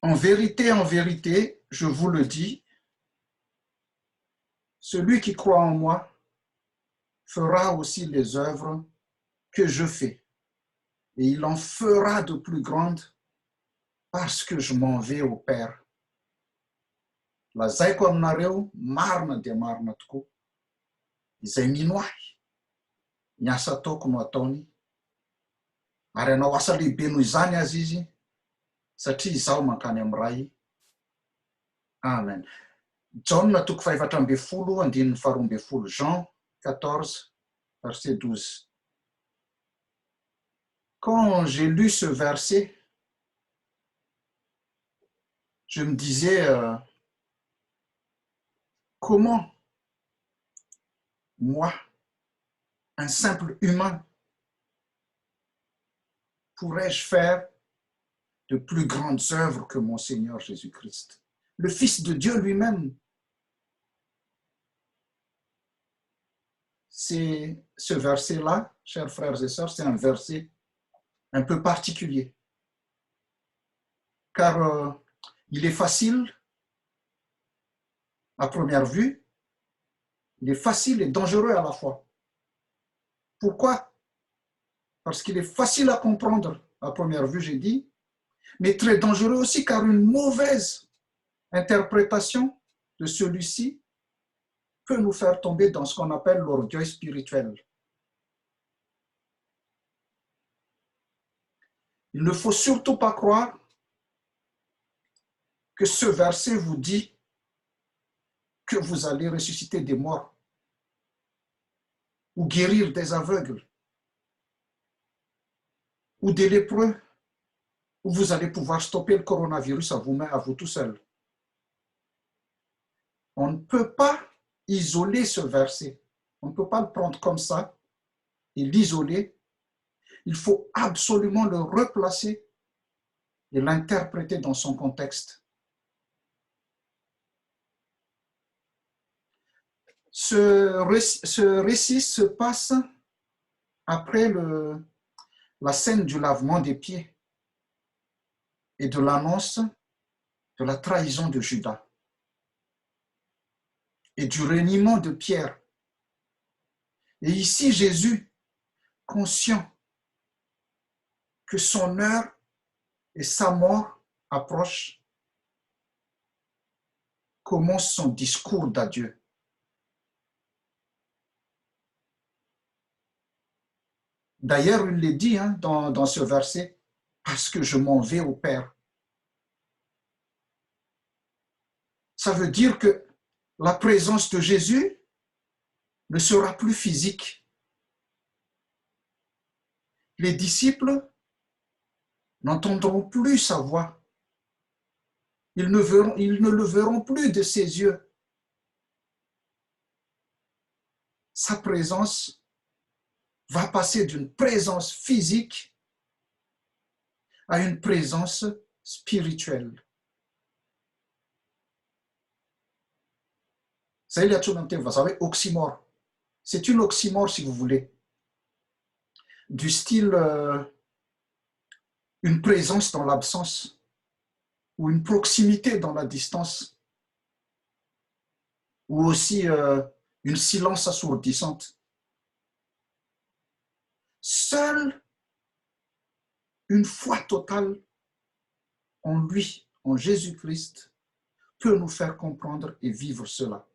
en vérité, je vous le dis, celui qui croit en moi fera aussi les œuvres que je fais, et il en fera de plus grandes parce que je m'en vais au Père. Lazaiko aminareo marina dia marina tokoa izay mino ahy ny asa ataoko no ataony ary hanao asa lehibe noho izany azy izy satria izaho mankany amin'ny ray. Amen. Jaona toko 4:10 andininy 12. Jean 14 verset 12. Quand j'ai lu ce verset, je me disais comment moi, un simple humain, pourrais-je faire de plus grandes œuvres que mon Seigneur Jésus-Christ, le Fils de Dieu lui-même. C'est ce verset-là, chers frères et sœurs, c'est un verset un peu particulier, car il est facile, à première vue, il est facile et dangereux à la fois. Pourquoi? Parce qu'il est facile à comprendre, à première vue, j'ai dit, mais très dangereux aussi, car une mauvaise interprétation de celui-ci peut nous faire tomber dans ce qu'on appelle l'orgueil spirituel. Il ne faut surtout pas croire que ce verset vous dit que vous allez ressusciter des morts ou guérir des aveugles ou des lépreux, ou vous allez pouvoir stopper le coronavirus à vous-même, à vous tout seul. On ne peut pas isoler ce verset. On ne peut pas le prendre comme ça et l'isoler. Il faut absolument le replacer et l'interpréter dans son contexte. Ce récit se passe après la scène du lavement des pieds et de l'annonce de la trahison de Judas et du reniement de Pierre. Et ici, Jésus, conscient que son heure et sa mort approchent, commence son discours d'adieu. D'ailleurs, il le dit dans ce verset, parce que je m'en vais au Père. Ça veut dire que la présence de Jésus ne sera plus physique. Les disciples n'entendront plus sa voix. Ils ne le verront plus de ses yeux. Sa présence va passer d'une présence physique à une présence spirituelle. Vous savez, oxymore. C'est une oxymore, si vous voulez, du style une présence dans l'absence ou une proximité dans la distance ou aussi une silence assourdissante. Seule une foi totale en lui, en Jésus-Christ, peut nous faire comprendre et vivre cela.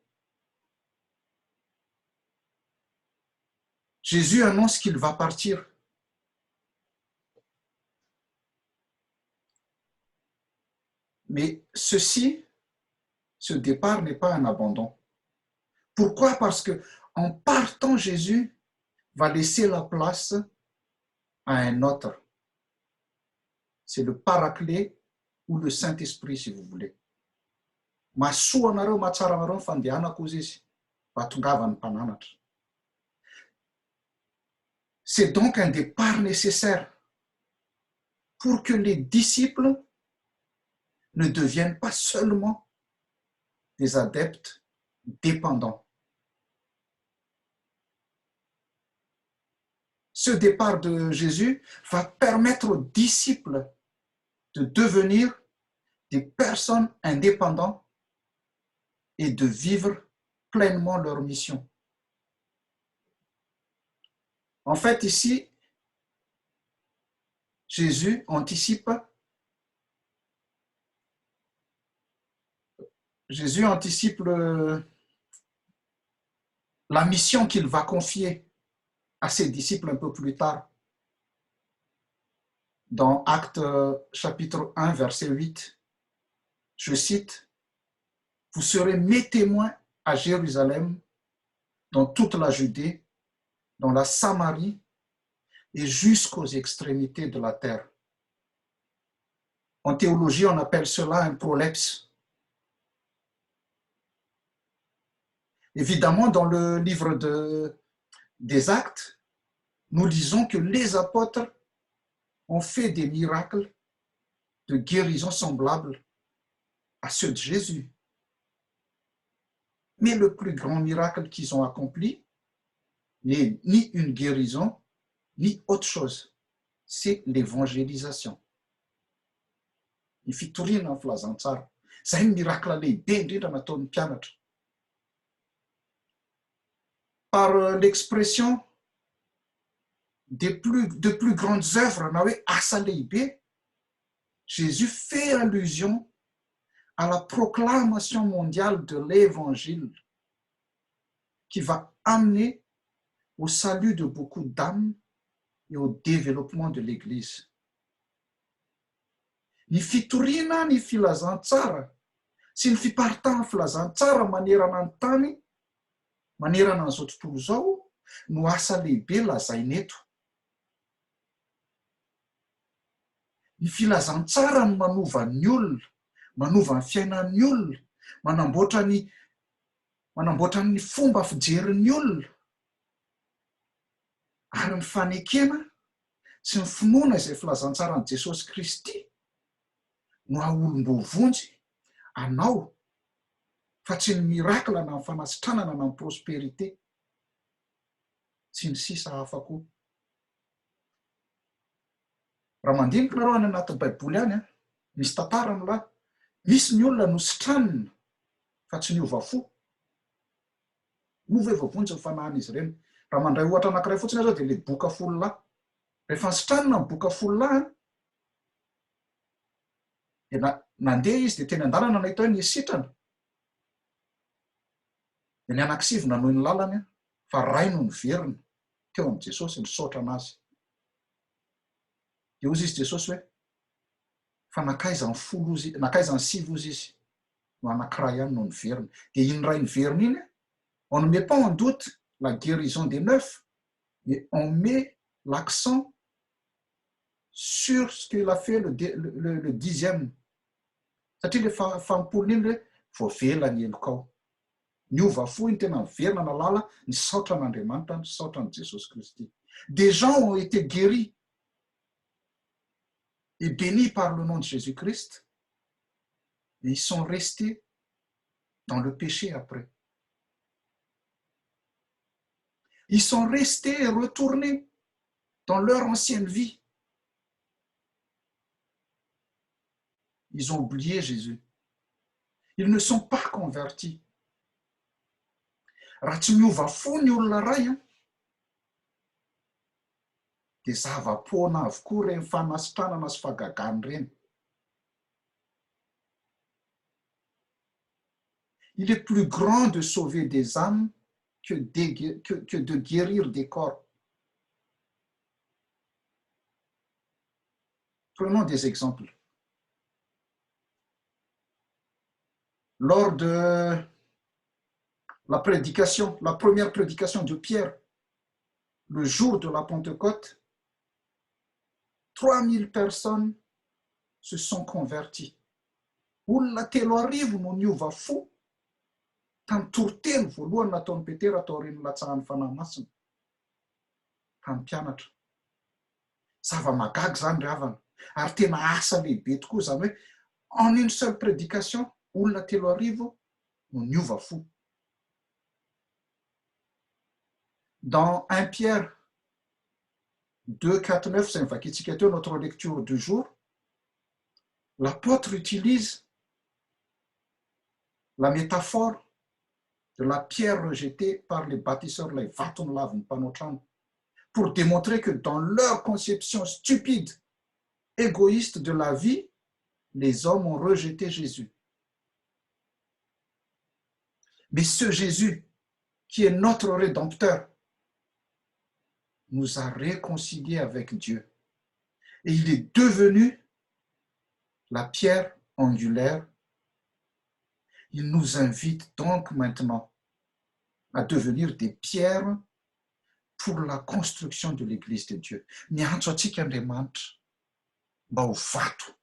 Jésus annonce qu'il va partir. Mais ce départ n'est pas un abandon. Pourquoi? Parce que en partant, Jésus va laisser la place à un autre. C'est le Paraclet ou le Saint-Esprit, si vous voulez. C'est donc un départ nécessaire pour que les disciples ne deviennent pas seulement des adeptes dépendants. Ce départ de Jésus va permettre aux disciples de devenir des personnes indépendantes et de vivre pleinement leur mission. En fait, ici, Jésus anticipe la mission qu'il va confier à ses disciples un peu plus tard. Dans Actes chapitre 1, verset 8, je cite, « Vous serez mes témoins à Jérusalem, dans toute la Judée, dans la Samarie et jusqu'aux extrémités de la terre. » En théologie, on appelle cela un prolepse. Évidemment, dans le livre des Actes, nous lisons que les apôtres ont fait des miracles de guérison semblables à ceux de Jésus. Mais le plus grand miracle qu'ils ont accompli n'est ni une guérison, ni autre chose. C'est l'évangélisation. Ny fitoriana ny filazantsara. Zay ny miracle lehibe indrindra nataon'ny mpianatra. Par l'expression de plus grandes œuvres, na hoe asa lehibe, Jésus fait allusion à la proclamation mondiale de l'évangile qui va amener au salut de beaucoup d'âmes et au développement de l'Église. Ny fitoriana ny filazantsara sy ny fiparitana filazantsara manerana ny tany, manerana an'izao tontolo izao, no asa lehibe lazaina eto. Ny filazantsara no manova ny olona, manova ny fiainan'ny olona, manamboatra ny fomba fijerin'ny olona, ary ny fanekena sy ny finoana izay filazantsara ny Jesosy Kristy no aolom-bovonjy anao, fa tsy ny mirakla na ny fanasitranana na ny prospérité sy ny sisa hafa koa. Raha mandinika nareo any anatin'ny baiboly any, misy tantara milahy, misy ny olona nositranina fa tsy niova fo. Nova vavonjy ny fanahin'izy ireny. Raha mandray ohatra anankiray fotsiny aza dia le boka folo lahy. Rehefa nisitranina ny boka folo lahy, dia nandeha izy dia teny an-dalana nahita hoe nisitrana. Dia ny anankisivy nanohy ny lalany fa ray no niverina teo amin'i Jesosy nisaotra anazy. Dia hozy izy Jesosy hoe, fa nakaiza ny sivy ozy izy no anankiray ihany no niverina. Dia iny ray niverina iny, on ne met pas en doute la guérison des 9, mais on met l'accent sur ce qu'il a fait le 10e. Satria le fampolony iny hoe voavela ny elokao. Niova fo iny tena niverina nalala, nisaotra an'Andriamanitra, nisaotra an'i Jesosy Kristy. Des gens ont été guéris et bénis par le nom de Jésus-Christ, et ils sont restés dans le péché après. Ils sont restés et retournés dans leur ancienne vie. Ils ont oublié Jésus. Ils ne sont pas convertis. Raha tsy miova fo ny olona ray, dia zava-poana avokoa ireny fanasitranana sy fagagany ireny. Il est plus grand de sauver des âmes que de guérir des corps. Prenons des exemples. Lors de la première prédication de Pierre, le jour de la Pentecôte, 3000 personnes se sont converties. Olona telo arivo no niova fo tamin'ny toritelo voalohany nataon'ny Petera atao aorian'ny latsahan'ny fanahy masina tamin'ny mpianatra. Zava-magagy zany ry havana, ary tena asa lehibe tokoa zany hoe en une seule prédication, olona telo arivo no niova fo. Dans 1 Pierre 2, 4, 9, c'est vakintsika teo notre lecture du jour, l'apôtre utilise la métaphore de la pierre rejetée par les bâtisseurs, les vatonlavn panotrano, pour démontrer que dans leur conception stupide, égoïste de la vie, les hommes ont rejeté Jésus. Mais ce Jésus, qui est notre Rédempteur, nous a réconciliés avec Dieu. Et il est devenu la pierre angulaire. Il nous invite donc maintenant à devenir des pierres pour la construction de l'Église de Dieu. Miantso antsika Andriamanitra mba ho vato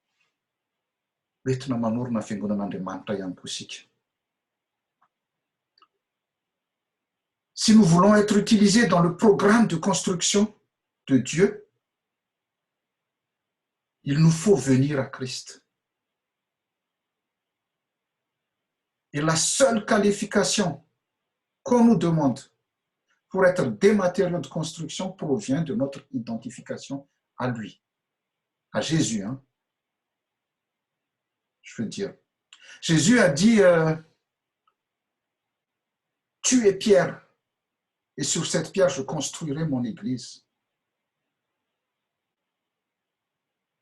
entina manorina fiangonan'Andriamanitra ihany koa isika. Si nous voulons être utilisés dans le programme de construction de Dieu, il nous faut venir à Christ. Et la seule qualification qu'on nous demande pour être des matériaux de construction provient de notre identification à lui, à Jésus. Je veux dire. Jésus a dit, tu es pierre, et sur cette pierre, je construirai mon église.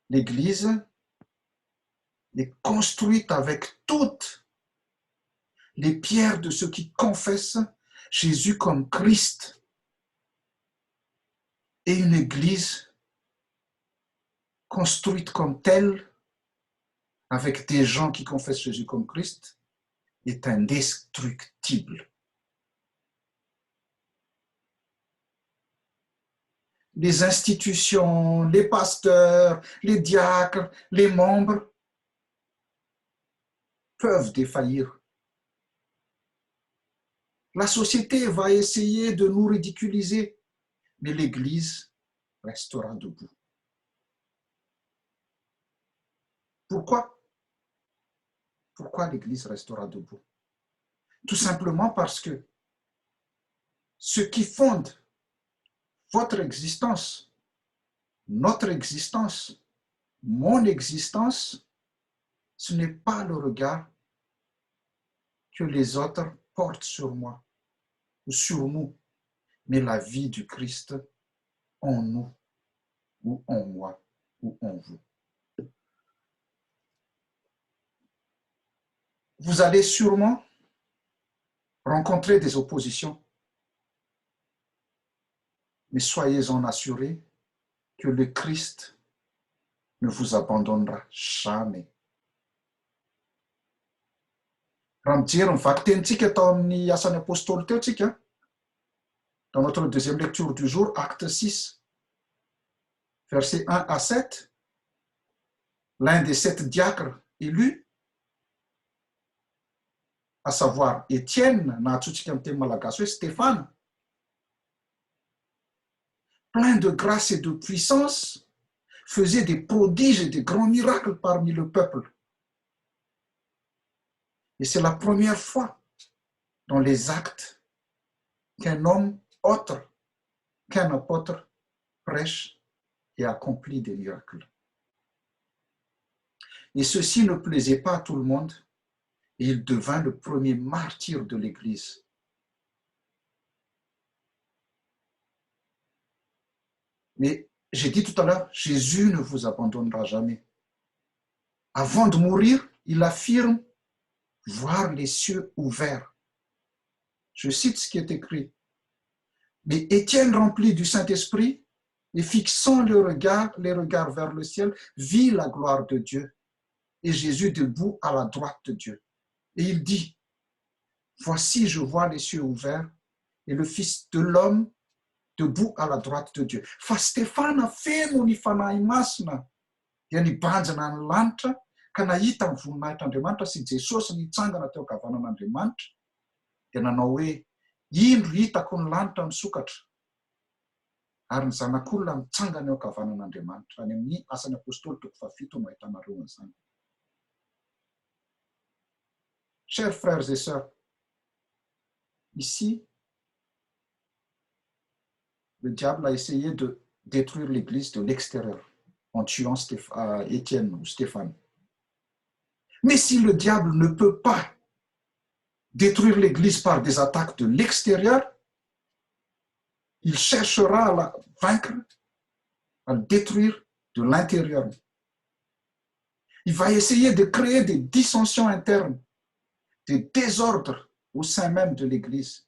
L'église est construite avec toutes les pierres de ceux qui confessent Jésus comme Christ. Et une église construite comme telle, avec des gens qui confessent Jésus comme Christ, est indestructible. Les institutions, les pasteurs, les diacres, les membres peuvent défaillir. La société va essayer de nous ridiculiser, mais l'Église restera debout. Pourquoi? Pourquoi l'Église restera debout? Tout simplement parce que ce qui fonde votre existence, notre existence, mon existence, ce n'est pas le regard que les autres portent sur moi ou sur nous, mais la vie du Christ en nous, ou en moi, ou en vous. Vous allez sûrement rencontrer des oppositions, mais soyez-en assurés que le Christ ne vous abandonnera jamais. Raha mijery mivaky tenintsika tao amin'ny asan'ny apôstôly teo tsika, dans notre deuxième lecture du jour, acte 6, versets 1 à 7, l'un des 7 diacres élus, à savoir Étienne, na atsotsika amin'ny teny malagasy hoe Stéphane, plein de grâce et de puissance, faisait des prodiges et des grands miracles parmi le peuple. Et c'est la première fois dans les actes qu'un homme autre qu'un apôtre prêche et accomplit des miracles. Et ceci ne plaisait pas à tout le monde, et il devint le premier martyr de l'Église. Mais j'ai dit tout à l'heure, Jésus ne vous abandonnera jamais. Avant de mourir, il affirme voir les cieux ouverts. Je cite ce qui est écrit. Mais Étienne, rempli du Saint-Esprit, et fixant les regards vers le ciel, vit la gloire de Dieu et Jésus debout à la droite de Dieu. Et il dit, voici, je vois les cieux ouverts et le Fils de l'homme debout à la droite de Dieu. Fa Stefana feno ny fanahy masina dia nibanjana ny lanitra ka nahita ny voninahitran'Andriamanitra sy Jesosy nitsangana teo ankavanan'Andriamanitra dia nanao hoe indro hitako ny lanitra misokatra ary ny zanak'olona mitsangana eo ankavanan'Andriamanitra. Any amin'ny asan'ny apôstôly toko 7 no ahitanareo an'izany. Chers frères et sœurs, ici, le diable a essayé de détruire l'Église de l'extérieur en tuant Étienne ou Stéphane. Mais si le diable ne peut pas détruire l'Église par des attaques de l'extérieur, il cherchera à la vaincre, à le détruire de l'intérieur. Il va essayer de créer des dissensions internes, des désordres au sein même de l'Église.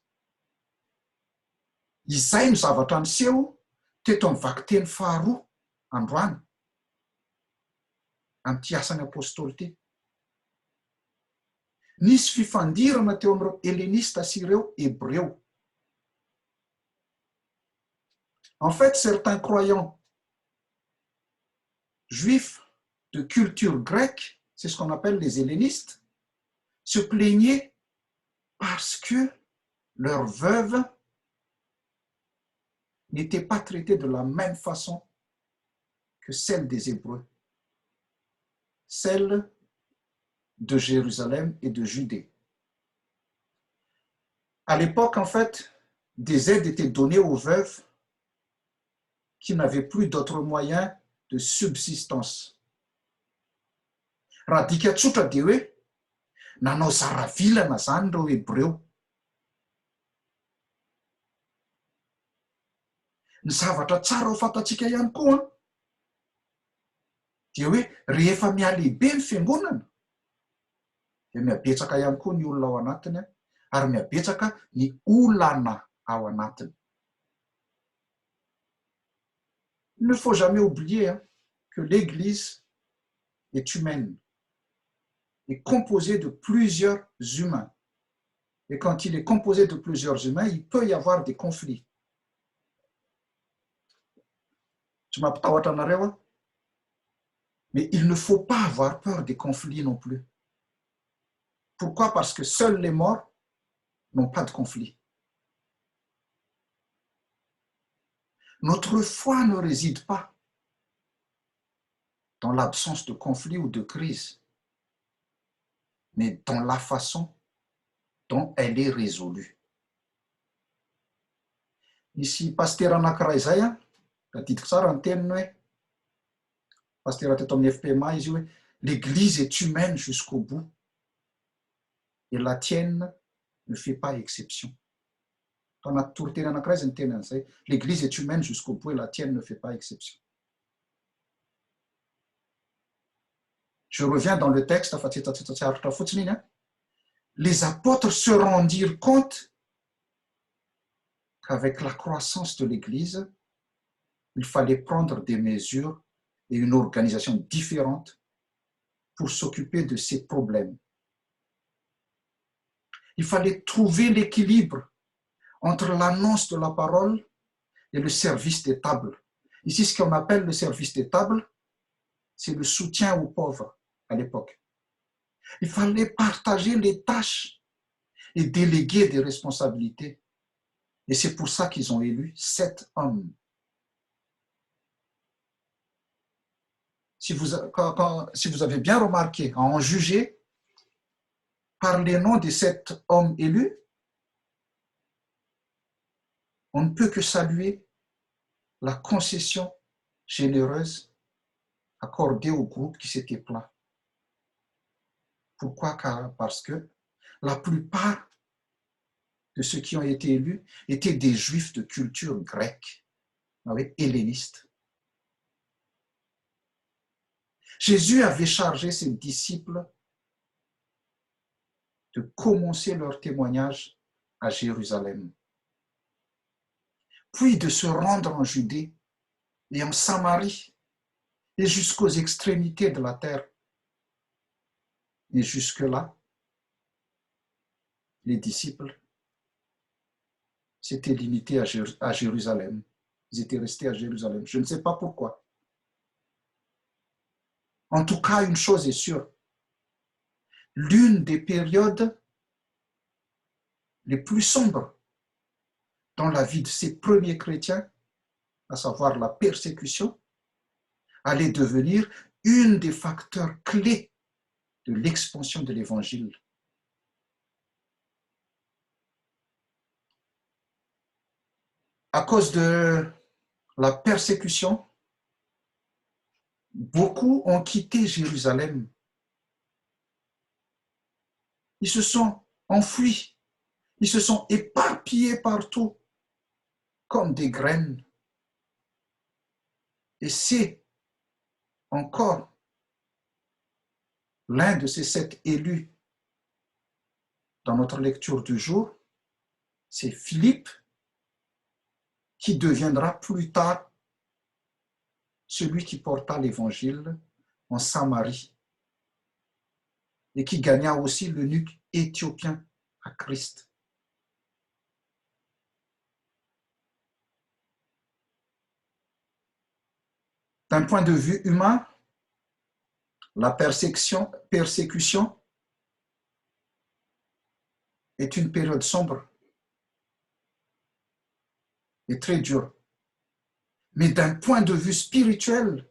Izay no zavatra niseho teto amin'ny vaky teny faharoa androany amin'ity asan'ny apôstôly ty. Nisy fifandirana teo amin'ireo hellénista sy ireo hébreu. En fait, certains croyants juifs de culture grecque, c'est ce qu'on appelle les hellénistes, se plaignaient parce que leurs veuves n'étaient pas traitées de la même façon que celles des Hébreux, celles de Jérusalem et de Judée. À l'époque, en fait, des aides étaient données aux veuves qui n'avaient plus d'autres moyens de subsistance. Raha dika tsotra dia hoe nanao zaravilana zany ireo Hébreu. Ny zavatra tsara ho fantatsika ihany koa dia hoe rehefa mialehibe ny fiangonana dia mihabetsaka ihany koa ny olona ao anatiny ary mihabetsaka ny olana ao anatiny. Il ne faut jamais oublier que l'Église est humaine, est composée de plusieurs humains. Et quand il est composé de plusieurs humains, il peut y avoir des conflits. Tu mampatahotra anareo, mais il ne faut pas avoir peur des conflits non plus. Pourquoi? Parce que seuls les morts n'ont pas de conflit. Notre foi ne réside pas dans l'absence de conflit ou de crise, mais dans la façon dont elle est résolue. Ici, pasteur anankiray zay, tadidiko tsara ny teniny hoe, pasteur teto amin'ny FPMA izy hoe, l'Église est humaine jusqu'au bout et la tienne ne fait pas exception. Tao anaty toriteny anankiray izy ny teny an'izay, l'Église est humaine jusqu'au bout et la tienne ne fait pas exception. Je reviens dans le texte, les apôtres se rendirent compte qu'avec la croissance de l'Église, il fallait prendre des mesures et une organisation différente pour s'occuper de ces problèmes. Il fallait trouver l'équilibre entre l'annonce de la parole et le service des tables. Ici, ce qu'on appelle le service des tables, c'est le soutien aux pauvres à l'époque. Il fallait partager les tâches et déléguer des responsabilités. Et c'est pour ça qu'ils ont élu 7 hommes. Si vous avez bien remarqué, à en juger par les noms des 7 hommes élus, on ne peut que saluer la concession généreuse accordée au groupe qui s'était plaint. Pourquoi? Parce que la plupart de ceux qui ont été élus étaient des juifs de culture grecque, helléniste. Jésus avait chargé ses disciples de commencer leur témoignage à Jérusalem, puis de se rendre en Judée et en Samarie et jusqu'aux extrémités de la terre. Et jusque-là, les disciples s'étaient limités à Jérusalem. Ils étaient restés à Jérusalem. Je ne sais pas pourquoi. En tout cas, une chose est sûre. L'une des périodes les plus sombres dans la vie de ces premiers chrétiens, à savoir la persécution, allait devenir une des facteurs clés de l'expansion de l'Évangile. À cause de la persécution, beaucoup ont quitté Jérusalem Ils se sont enfuis. Ils se sont éparpillés partout comme des graines. Et c'est encore l'un de ces 7 élus dans notre lecture du jour, c'est Philippe, qui deviendra plus tard celui qui porta l'évangile en Samarie et qui gagna aussi l'eunuque éthiopien à Christ. D'un point de vue humain, la persécution est une période sombre et très dure. Mais d'un point de vue spirituel,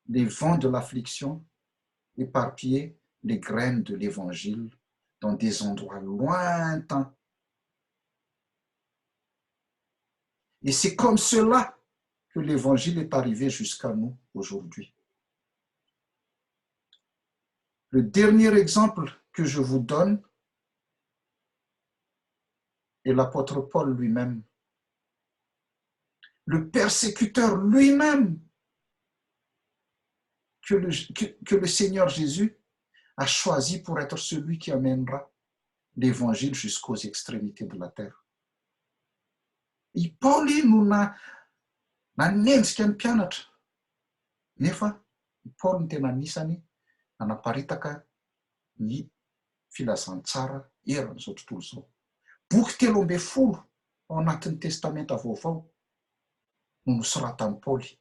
les vents de l'affliction éparpillaient les graines de l'évangile dans des endroits lointains. Et c'est comme cela que l'évangile est arrivé jusqu'à nous aujourd'hui. Le dernier exemple que je vous donne est l'apôtre Paul lui-même. Le persécuteur lui-même que le Seigneur Jésus a choisi pour être celui qui amènera l'évangile jusqu'aux extrémités de la terre. I Pauli no nanenjika ny mpianatra, nefa i Paul no tena anisany nanaparitaka ny filazantsara eran'izao tontolo izao. Boky 13 ao anatin'ny testamenta vaovao no nosoratan'i Paoly.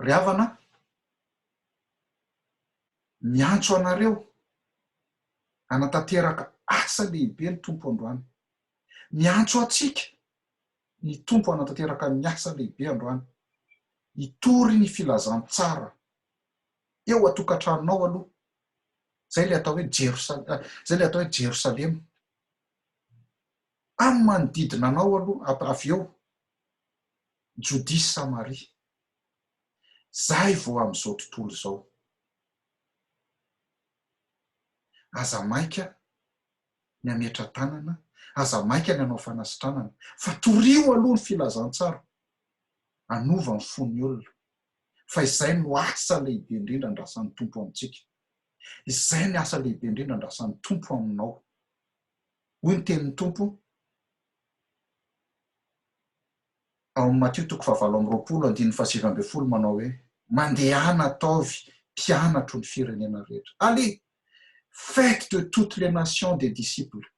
Ry havana, miantso anareo hanatanteraka asa lehibe ny tompo androany. Miantso atsika ny tompo hanatanteraka ny asa lehibe androany. Hitory ny filazantsara eo atokantranonao aloha. Zay le atao hoe Jerosalema. Amin'ny manodidina anao aloha avy eo Jodie sy Samaria. Zay vao amin'izao tontolo izao. Aza maika ny ametra tanana, aza maika ny anao fanasitranana, fa torio aloha ny filazantsara, anova ny fon'ny olona. Fa izay no asa lehibe indrindra andrasan'ny tompo amintsika. Izay ny asa lehibe indrindra andrasan'ny tompo aminao. Hoy ny tenin'ny tompo ao amin'ny Matthieu 7:20 manao hoe mandehana ataovy mpianatro ny firenena rehetra. Allez, faites de toutes les nations des disciples.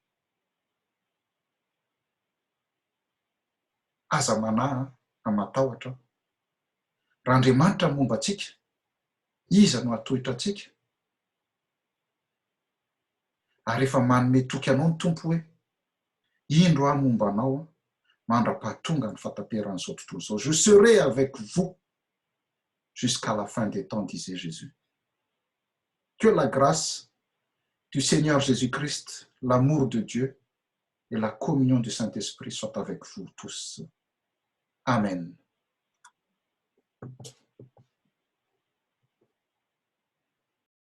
Aza manahy amatahotra. Raha Andriamanitra momba antsika, iza no atohitra antsika? Ary rehefa manome toky anao ny tompo hoe indro aho momba anao mandra-pahatonga ny fataperan'izao tontolo izao. Je serai avec vous jusqu'à la fin des temps, disait Jésus. Que la grâce du Seigneur Jésus-Christ, l'amour de Dieu et la communion du Saint-Esprit soient avec vous tous. Amen.